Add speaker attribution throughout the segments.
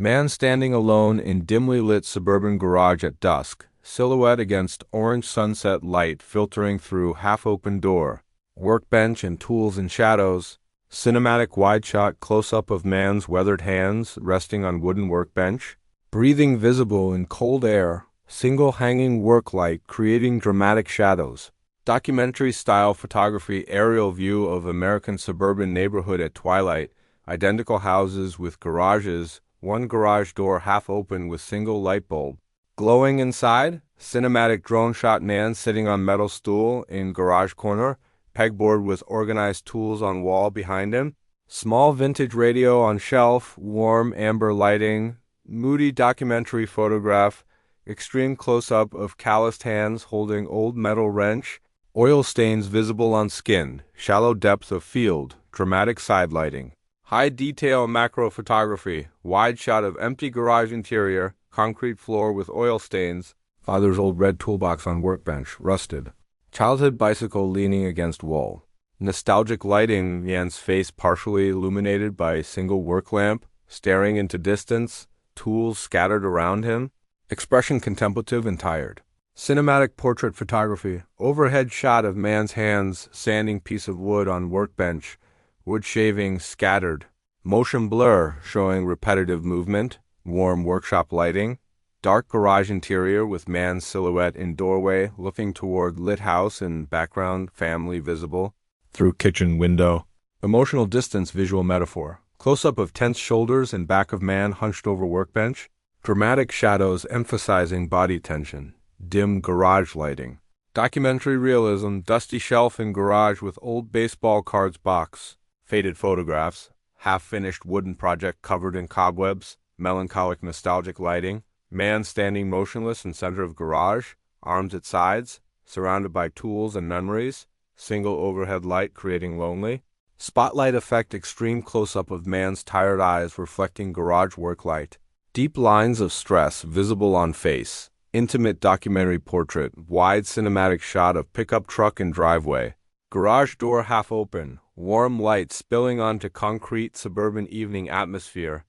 Speaker 1: Man standing alone in dimly lit suburban garage at dusk, silhouette against orange sunset light filtering through half-open door. Workbench and tools in shadows. Cinematic wide-shot close-up of man's weathered hands resting on wooden workbench. Breathing visible in cold air. Single hanging work light creating dramatic shadows. Documentary-style photography aerial view of American suburban neighborhood at twilight. Identical houses with garages. One garage door half open with single light bulb. Glowing inside, cinematic drone shot man sitting on metal stool in garage corner, pegboard with organized tools on wall behind him, small vintage radio on shelf, warm amber lighting, moody documentary photograph, extreme close-up of calloused hands holding old metal wrench, oil stains visible on skin, shallow depth of field, dramatic side lighting. High detail macro photography, wide shot of empty garage interior, concrete floor with oil stains, father's old red toolbox on workbench, rusted. Childhood bicycle leaning against wall. Nostalgic lighting, man's face partially illuminated by a single work lamp, staring into distance, tools scattered around him, expression contemplative and tired. Cinematic portrait photography, overhead shot of man's hands sanding piece of wood on workbench, wood shaving scattered, motion blur showing repetitive movement, warm workshop lighting, dark garage interior with man's silhouette in doorway looking toward lit house and background family visible through kitchen window, emotional distance visual metaphor, close-up of tense shoulders and back of man hunched over workbench, dramatic shadows emphasizing body tension, dim garage lighting, documentary realism, dusty shelf in garage with old baseball cards box, faded photographs, half-finished wooden project covered in cobwebs, melancholic nostalgic lighting, man standing motionless in center of garage, arms at sides, surrounded by tools and nunneries, single overhead light creating lonely, spotlight effect extreme close-up of man's tired eyes reflecting garage work light, deep lines of stress visible on face, intimate documentary portrait, wide cinematic shot of pickup truck and driveway, garage door half open, warm light spilling onto concrete suburban evening atmosphere,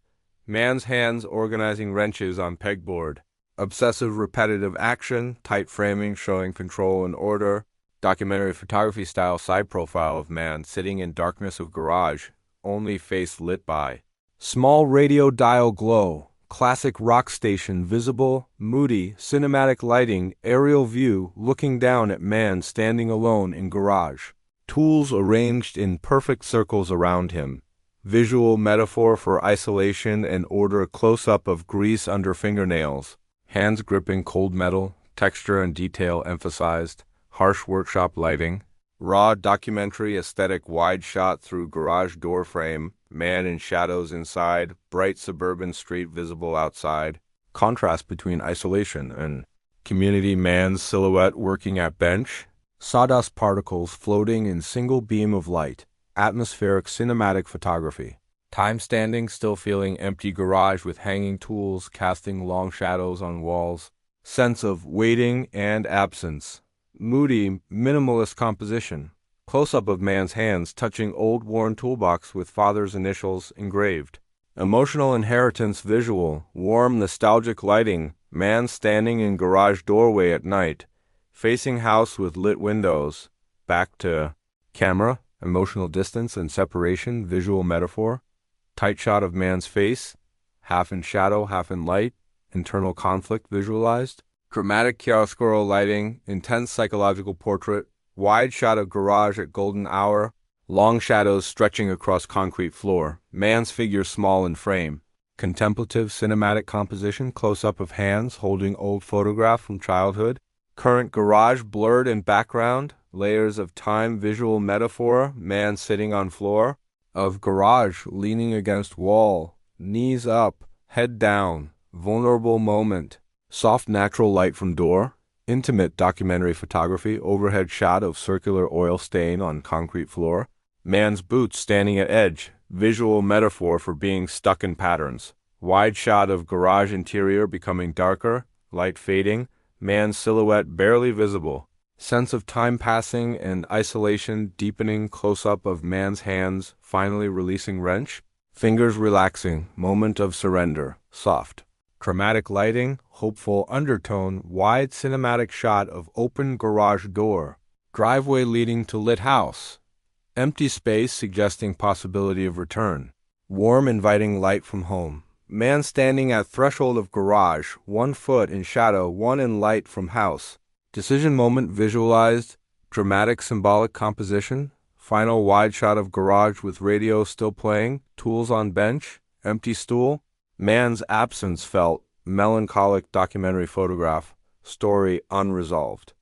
Speaker 1: man's hands organizing wrenches on pegboard, obsessive repetitive action, tight framing showing control and order, documentary photography style side profile of man sitting in darkness of garage, only face lit by. Small radio dial glow, classic rock station visible, moody, cinematic lighting, aerial view looking down at man standing alone in garage. Tools arranged in perfect circles around him. Visual metaphor for isolation and order close-up of grease under fingernails. Hands gripping cold metal, texture and detail emphasized. Harsh workshop lighting. Raw documentary aesthetic wide shot through garage door frame. Man in shadows inside. Bright suburban street visible outside. Contrast between isolation and community man's silhouette working at bench. Sawdust particles floating in single beam of light. Atmospheric cinematic photography. Time standing, still feeling empty garage with hanging tools casting long shadows on walls. Sense of waiting and absence. Moody, minimalist composition. Close-up of man's hands touching old worn toolbox with father's initials engraved. Emotional inheritance visual, warm nostalgic lighting, man standing in garage doorway at night. Facing house with lit windows. Back to camera. Emotional distance and separation, visual metaphor, tight shot of man's face, half in shadow, half in light, internal conflict visualized, dramatic chiaroscuro lighting, intense psychological portrait, wide shot of garage at golden hour, long shadows stretching across concrete floor, man's figure small in frame, contemplative cinematic composition, close-up of hands holding old photograph from childhood, current garage blurred in background, layers of time visual metaphor, man sitting on floor, of garage leaning against wall, knees up, head down, vulnerable moment, soft natural light from door, intimate documentary photography, overhead shot of circular oil stain on concrete floor, man's boots standing at edge, visual metaphor for being stuck in patterns, wide shot of garage interior becoming darker, light fading, man's silhouette barely visible, sense of time passing and isolation deepening close-up of man's hands finally releasing wrench, Fingers relaxing, moment of surrender, soft. Dramatic lighting, hopeful undertone, wide cinematic shot of open garage door. Driveway leading to lit house. Empty space suggesting possibility of return. Warm inviting light from home. Man standing at threshold of garage, 1 foot in shadow, 1 in light from house. Decision moment visualized, dramatic symbolic composition. Final wide shot of garage with radio still playing, tools on bench, empty stool. Man's absence felt, melancholic documentary photograph, story unresolved.